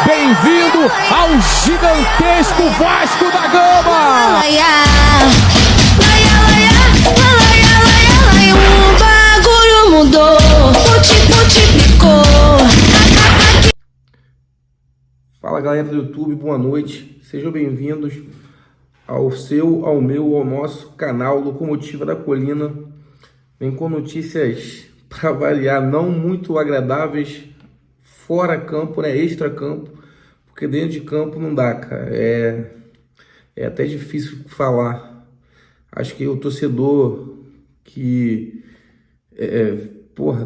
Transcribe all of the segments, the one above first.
Bem-vindo ao gigantesco Vasco da Gama! O bagulho mudou, multiplicou. Fala galera do YouTube, boa noite, sejam bem-vindos ao seu, ao meu, ao nosso canal Locomotiva da Colina. Vem com notícias para variar, não muito agradáveis, fora campo, né, extra campo, porque dentro de campo não dá, cara, é até difícil falar. Acho que o torcedor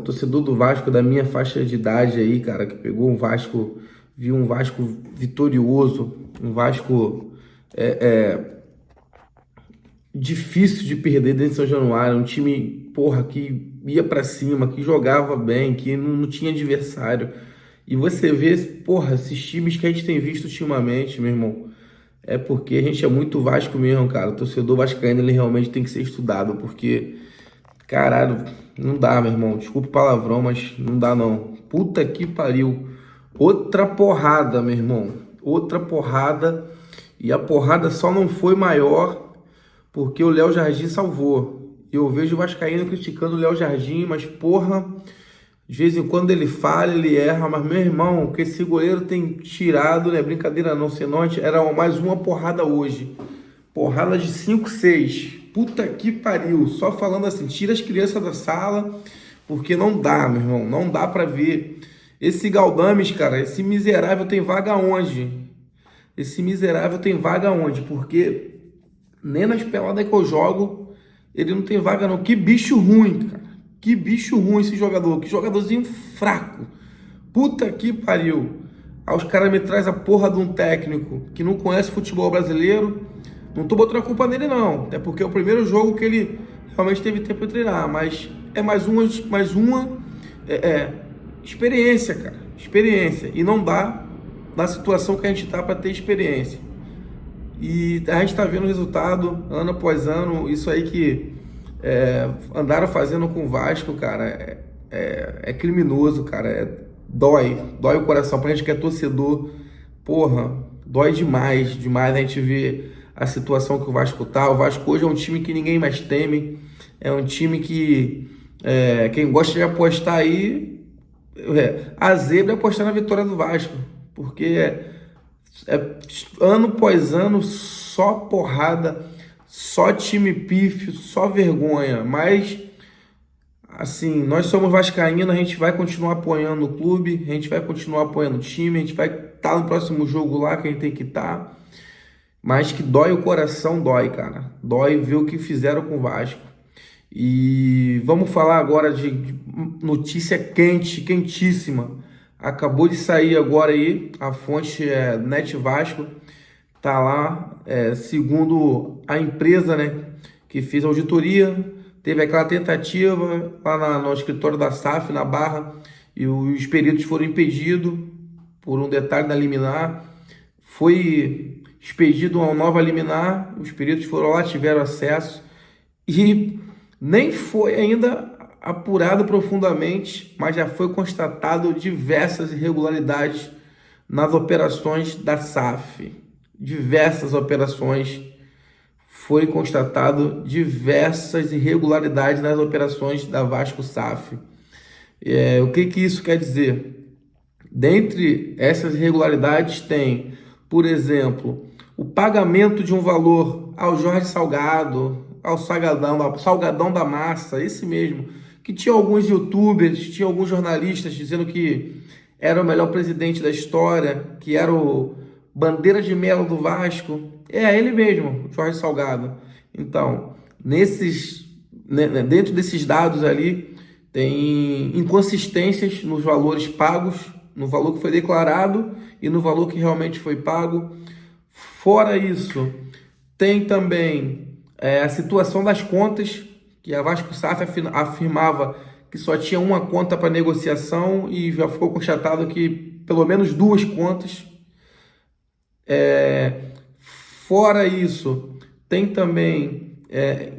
torcedor do Vasco da minha faixa de idade aí, cara, que pegou um Vasco, viu um Vasco vitorioso, um Vasco difícil de perder dentro de São Januário, um time, que ia pra cima, que jogava bem, que não tinha adversário. E você vê, esses times que a gente tem visto ultimamente, meu irmão, é porque a gente é muito Vasco mesmo, cara. O torcedor vascaíno, ele realmente tem que ser estudado, porque, caralho, não dá, meu irmão. Desculpa o palavrão, mas não dá, não. Puta que pariu. Outra porrada, meu irmão. Outra porrada. E a porrada só não foi maior porque o Léo Jardim salvou. Eu vejo o vascaíno criticando o Léo Jardim, mas, de vez em quando ele falha, ele erra, mas, meu irmão, o que esse goleiro tem tirado, não é brincadeira não, Cenote, era mais uma porrada hoje. Porrada de 5, 6. Puta que pariu. Só falando assim, tira as crianças da sala, porque não dá, meu irmão, não dá pra ver. Esse Galdames, cara, esse miserável tem vaga onde? Esse miserável tem vaga onde? Porque nem nas peladas que eu jogo, ele não tem vaga não. Que bicho ruim, cara. Que bicho ruim esse jogador, que jogadorzinho fraco. Puta que pariu. Aí os caras me trazem a porra de um técnico que não conhece futebol brasileiro. Não tô botando a culpa nele não, até porque é o primeiro jogo que ele realmente teve tempo de treinar, mas é mais uma experiência, cara. Experiência. E não dá na situação que a gente tá para ter experiência. E a gente tá vendo o resultado, ano após ano, isso aí que andaram fazendo com o Vasco, cara, é criminoso, cara, dói o coração, pra gente que é torcedor, dói demais a gente ver a situação que o Vasco tá. O Vasco hoje é um time que ninguém mais teme, é um time que, quem gosta de apostar aí, a zebra é apostar na vitória do Vasco, porque ano após ano, só porrada, só time pífio, só vergonha. Mas, assim, nós somos vascaínos, a gente vai continuar apoiando o clube, a gente vai continuar apoiando o time, a gente vai estar no próximo jogo lá que a gente tem que estar. Mas que dói o coração, dói, cara. Dói ver o que fizeram com o Vasco. E vamos falar agora de notícia quente, quentíssima. Acabou de sair agora aí, a fonte é Net Vasco. Tá lá, segundo a empresa, né, que fez a auditoria, teve aquela tentativa lá no escritório da SAF, na Barra, e os peritos foram impedidos por um detalhe na liminar. Foi expedido uma nova liminar, os peritos foram lá, tiveram acesso, e nem foi ainda apurado profundamente, mas já foi constatado diversas irregularidades nas operações da SAF. Diversas operações, foi constatado diversas irregularidades nas operações da Vasco SAF. O que isso quer dizer? Dentre essas irregularidades tem, por exemplo, o pagamento de um valor ao Jorge Salgado, ao Salgadão da Massa, esse mesmo, que tinha alguns youtubers, tinha alguns jornalistas dizendo que era o melhor presidente da história, que era o bandeira de melo do Vasco. Ele mesmo, Jorge Salgado. Então, dentro desses dados ali, tem inconsistências nos valores pagos, no valor que foi declarado e no valor que realmente foi pago. Fora isso, tem também a situação das contas, que a Vasco SAF afirmava que só tinha uma conta para negociação e já ficou constatado que pelo menos 2 contas. Fora isso, tem também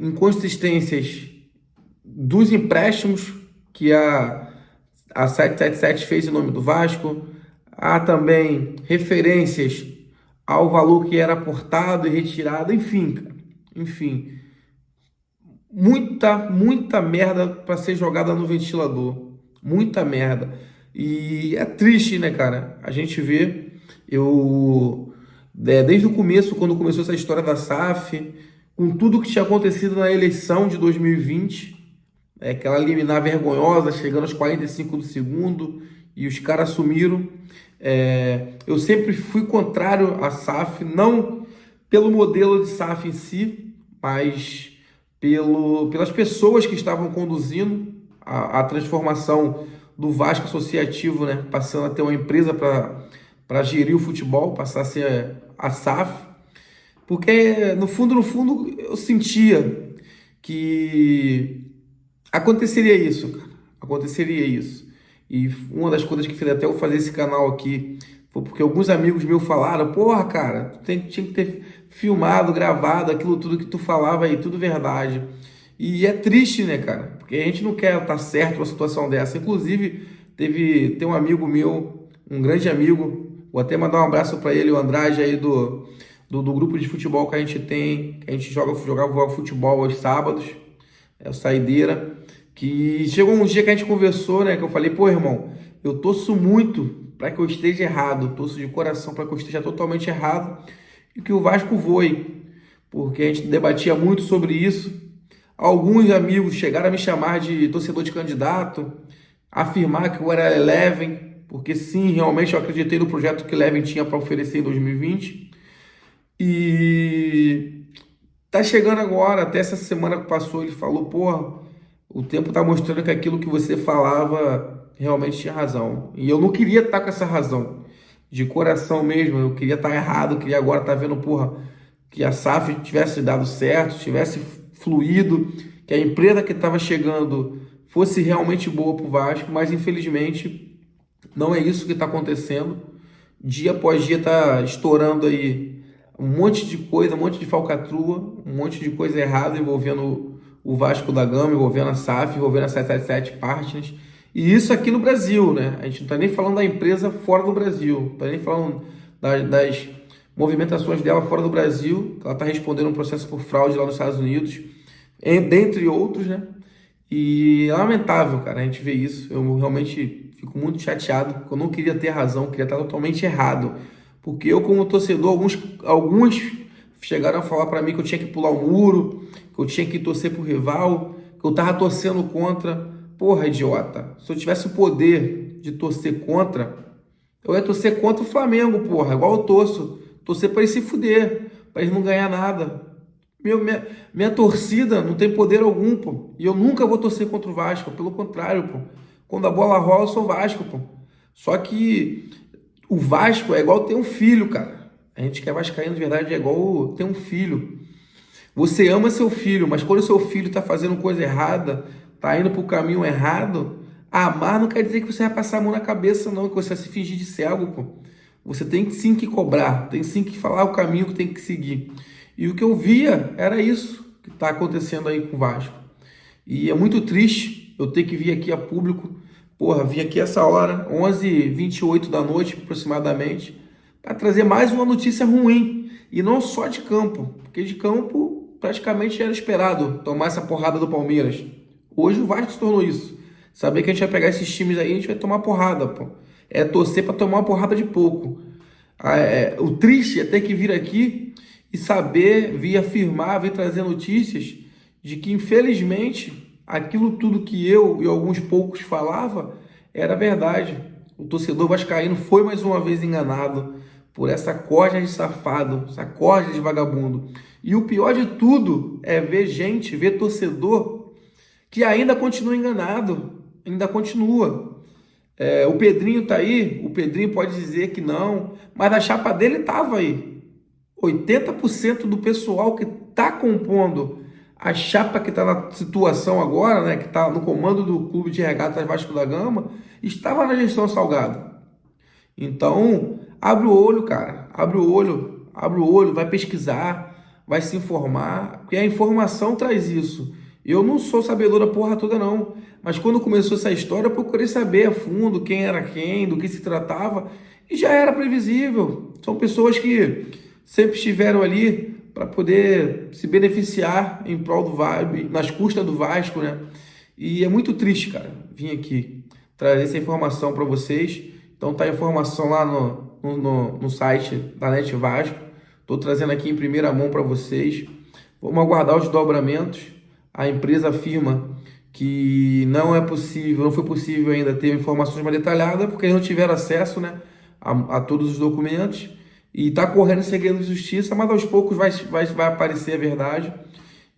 inconsistências dos empréstimos que a 777 fez em nome do Vasco, há também referências ao valor que era aportado e retirado, enfim, cara, enfim, muita merda para ser jogada no ventilador, muita merda. E é triste, né, cara? A gente vê, desde o começo, quando começou essa história da SAF, com tudo que tinha acontecido na eleição de 2020, aquela liminar vergonhosa, chegando aos 45 do segundo, e os caras assumiram. Eu sempre fui contrário à SAF, não pelo modelo de SAF em si, mas pelas pessoas que estavam conduzindo a transformação do Vasco Associativo, né? Passando a ter uma empresa para gerir o futebol, passar a ser a SAF, porque no fundo eu sentia que aconteceria isso, cara. Aconteceria isso. E uma das coisas que fez até eu fazer esse canal aqui foi porque alguns amigos meus falaram: porra, cara, tinha que ter filmado, gravado aquilo tudo que tu falava aí, tudo verdade. E é triste, né, cara? Porque a gente não quer estar certo numa situação dessa. Inclusive, tem um amigo meu, um grande amigo, vou até mandar um abraço para ele, o Andrade aí do grupo de futebol que a gente tem, que a gente jogava futebol aos sábados, o Saideira, que chegou um dia que a gente conversou, né, que eu falei: pô, irmão, eu torço muito para que eu esteja errado, torço de coração para que eu esteja totalmente errado e que o Vasco voe, porque a gente debatia muito sobre isso. Alguns amigos chegaram a me chamar de torcedor de candidato, afirmar que eu era Eleven, porque sim, realmente eu acreditei no projeto que Eleven tinha para oferecer em 2020. E tá chegando agora, até essa semana que passou, ele falou: porra, o tempo tá mostrando que aquilo que você falava realmente tinha razão. E eu não queria estar com essa razão, de coração mesmo, eu queria estar errado, eu queria agora estar vendo, porra, que a SAF tivesse dado certo, tivesse fluido, que a empresa que estava chegando fosse realmente boa para o Vasco, mas infelizmente não é isso que está acontecendo. Dia após dia está estourando aí um monte de coisa, um monte de falcatrua, um monte de coisa errada envolvendo o Vasco da Gama, envolvendo a SAF, envolvendo a 777 Partners. E isso aqui no Brasil, né? A gente não está nem falando da empresa fora do Brasil, não está nem falando das movimentações dela fora do Brasil, ela está respondendo um processo por fraude lá nos Estados Unidos, dentre outros, né? E é lamentável, cara, a gente vê isso. Eu realmente fico muito chateado, porque eu não queria ter razão, queria estar totalmente errado. Porque eu, como torcedor, alguns chegaram a falar para mim que eu tinha que pular o muro, que eu tinha que torcer pro rival, que eu tava torcendo contra. Porra, idiota, se eu tivesse o poder de torcer contra, eu ia torcer contra o Flamengo, porra, igual eu torço. Torcer para eles se fuder, para eles não ganhar nada. Minha torcida não tem poder algum, pô. E eu nunca vou torcer contra o Vasco, pelo contrário, pô. Quando a bola rola, eu sou Vasco, pô. Só que o Vasco é igual ter um filho, cara. A gente que é vascaíno de verdade é igual ter um filho. Você ama seu filho, mas quando o seu filho tá fazendo coisa errada, tá indo pro caminho errado, amar não quer dizer que você vai passar a mão na cabeça, não, que você vai se fingir de cego, pô. Você tem sim que cobrar, tem sim que falar o caminho que tem que seguir. E o que eu via era isso que está acontecendo aí com o Vasco. E é muito triste eu ter que vir aqui a público, porra, vim aqui essa hora, 11h28 da noite aproximadamente, para trazer mais uma notícia ruim. E não só de campo, porque de campo praticamente era esperado tomar essa porrada do Palmeiras. Hoje o Vasco se tornou isso. Saber que a gente vai pegar esses times aí, a gente vai tomar porrada, pô. É torcer para tomar uma porrada de pouco. O triste é ter que vir aqui e saber, vir afirmar, vir trazer notícias de que, infelizmente, aquilo tudo que eu e alguns poucos falava era verdade. O torcedor vascaíno foi mais uma vez enganado por essa corja de safado, essa corja de vagabundo. E o pior de tudo é ver torcedor que ainda continua enganado, ainda continua. O Pedrinho tá aí, o Pedrinho pode dizer que não, mas a chapa dele tava aí. 80% do pessoal que tá compondo a chapa que tá na situação agora, né, que tá no comando do Clube de Regatas Vasco da Gama, estava na gestão Salgado. Então, abre o olho, cara, abre o olho, vai pesquisar, vai se informar, porque a informação traz isso. Eu não sou sabedor da porra toda não, mas quando começou essa história eu procurei saber a fundo quem era quem, do que se tratava, E já era previsível. São pessoas que sempre estiveram ali para poder se beneficiar em prol do Vasco, nas custas do Vasco, né? E é muito triste, cara, vim aqui trazer essa informação para vocês. Então tá a informação lá no site da Net Vasco. Estou trazendo aqui em primeira mão para vocês. Vamos aguardar os desdobramentos. A empresa afirma que não foi possível ainda ter informações mais detalhadas, porque eles não tiveram acesso, né, a todos os documentos. E está correndo segredo de justiça, mas aos poucos vai aparecer a verdade.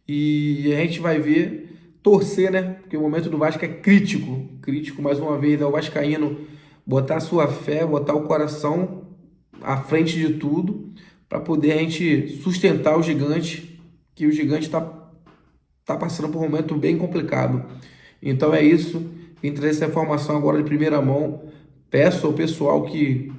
E a gente vai ver, torcer, né? Porque o momento do Vasco é crítico. Crítico, mais uma vez, é o vascaíno botar a sua fé, botar o coração à frente de tudo, para poder a gente sustentar o gigante, que o gigante está passando por um momento bem complicado. Então é isso. Vim trazer essa informação agora de primeira mão. Peço ao pessoal que,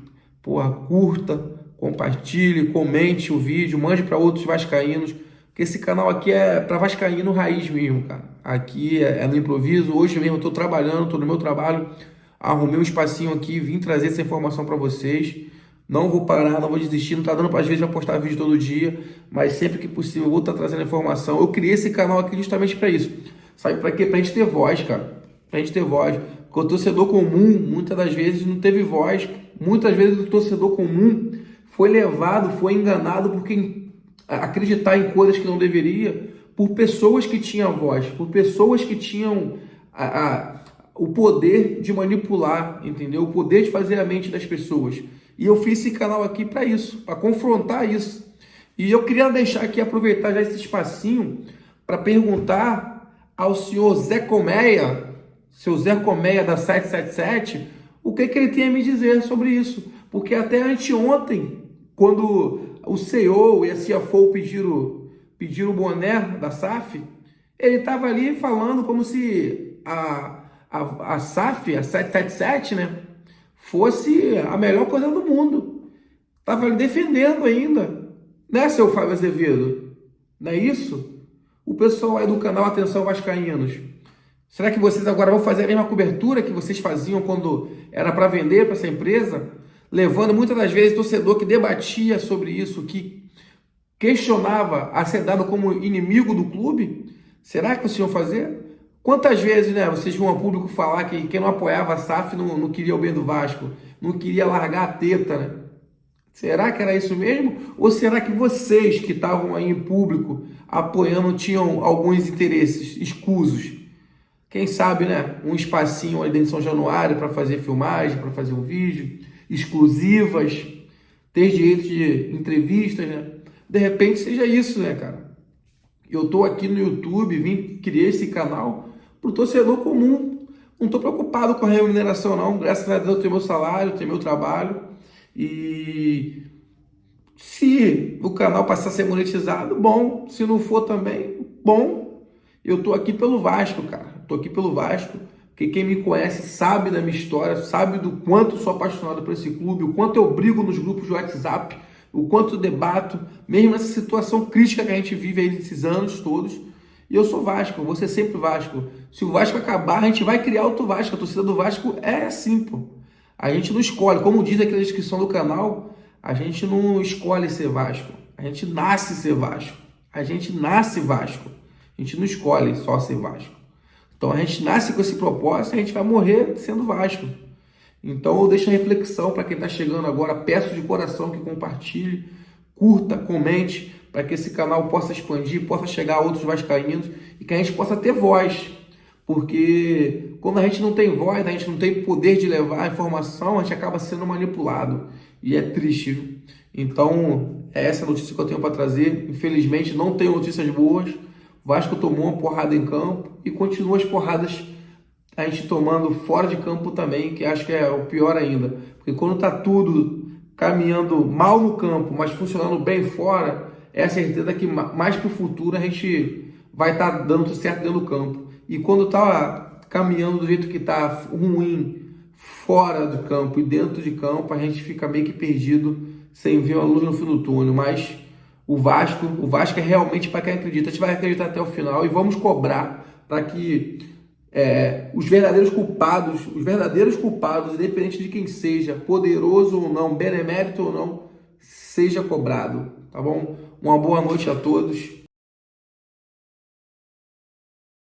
curta, compartilhe, comente o vídeo, mande para outros vascaínos, porque esse canal aqui é para vascaíno raiz mesmo, cara. Aqui é no improviso. Hoje mesmo eu estou trabalhando, estou no meu trabalho, arrumei um espacinho aqui, vim trazer essa informação para vocês. Não vou parar, não vou desistir, não tá dando às vezes para postar vídeo todo dia, mas sempre que possível eu vou estar trazendo informação. Eu criei esse canal aqui justamente para isso. Sabe para quê? Pra gente ter voz, cara. Pra gente ter voz. Porque o torcedor comum, muitas das vezes, não teve voz. Muitas vezes o torcedor comum foi levado, foi enganado por quem acreditar em coisas que não deveria, por pessoas que tinham voz, por pessoas que tinham o poder de manipular, entendeu? O poder de fazer a mente das pessoas. E eu fiz esse canal aqui para isso, para confrontar isso. E eu queria deixar aqui, aproveitar já esse espacinho, para perguntar ao senhor Zé Colmeia, seu Zé Colmeia da 777, o que ele tem a me dizer sobre isso. Porque até anteontem, quando o CEO e a CFO pediram o boné da SAF, ele estava ali falando como se a SAF, a 777, né, fosse a melhor coisa do mundo. Estava ali defendendo ainda. Né, seu Fábio Azevedo? Não é isso? O pessoal aí do canal Atenção Vascaínos, será que vocês agora vão fazer a mesma cobertura que vocês faziam quando era para vender para essa empresa? Levando muitas das vezes torcedor que debatia sobre isso, que questionava a ser dado como inimigo do clube. Será que vocês vão fazer? Quantas vezes, né, vocês vão ao público falar que quem não apoiava a SAF não queria o bem do Vasco, não queria largar a teta, né? Será que era isso mesmo? Ou será que vocês que estavam aí em público apoiando tinham alguns interesses escusos? Quem sabe, né, um espacinho ali dentro de São Januário para fazer filmagem, para fazer um vídeo, exclusivas, ter direito de entrevistas, né? De repente seja isso, né, cara? Eu tô aqui no YouTube, criei esse canal pro torcedor comum. Não tô preocupado com a remuneração, não. Graças a Deus eu tenho meu salário, tenho meu trabalho. E se o canal passar a ser monetizado, bom. Se não for também, bom. Eu tô aqui pelo Vasco, cara. Tô aqui pelo Vasco. Porque quem me conhece sabe da minha história, sabe do quanto sou apaixonado por esse clube, o quanto eu brigo nos grupos de WhatsApp, o quanto eu debato, mesmo nessa situação crítica que a gente vive aí nesses anos todos. E eu sou Vasco, vou ser sempre Vasco. Se o Vasco acabar, a gente vai criar outro Vasco. A torcida do Vasco é assim, pô. A gente não escolhe, como diz aqui na descrição do canal, a gente não escolhe ser Vasco. A gente nasce ser Vasco. A gente nasce Vasco. A gente não escolhe só ser Vasco. Então a gente nasce com esse propósito, a gente vai morrer sendo Vasco. Então eu deixo a reflexão para quem está chegando agora, peço de coração que compartilhe, curta, comente, para que esse canal possa expandir, possa chegar a outros vascaínos e que a gente possa ter voz. Porque quando a gente não tem voz, a gente não tem poder de levar a informação, a gente acaba sendo manipulado. E é triste, viu? Então, é essa notícia que eu tenho para trazer. Infelizmente, não tenho notícias boas. O Vasco tomou uma porrada em campo e continua as porradas a gente tomando fora de campo também, que acho que é o pior ainda. Porque quando tá tudo caminhando mal no campo, mas funcionando bem fora, é a certeza que mais pro futuro a gente vai estar dando tudo certo dentro do campo. E quando tá caminhando do jeito que tá ruim fora do campo e dentro de campo, a gente fica meio que perdido, sem ver a luz no fim do túnel. Mas o Vasco é realmente para quem acredita. A gente vai acreditar até o final e vamos cobrar para que os verdadeiros culpados, independente de quem seja, poderoso ou não, benemérito ou não, seja cobrado, tá bom? Uma boa noite a todos.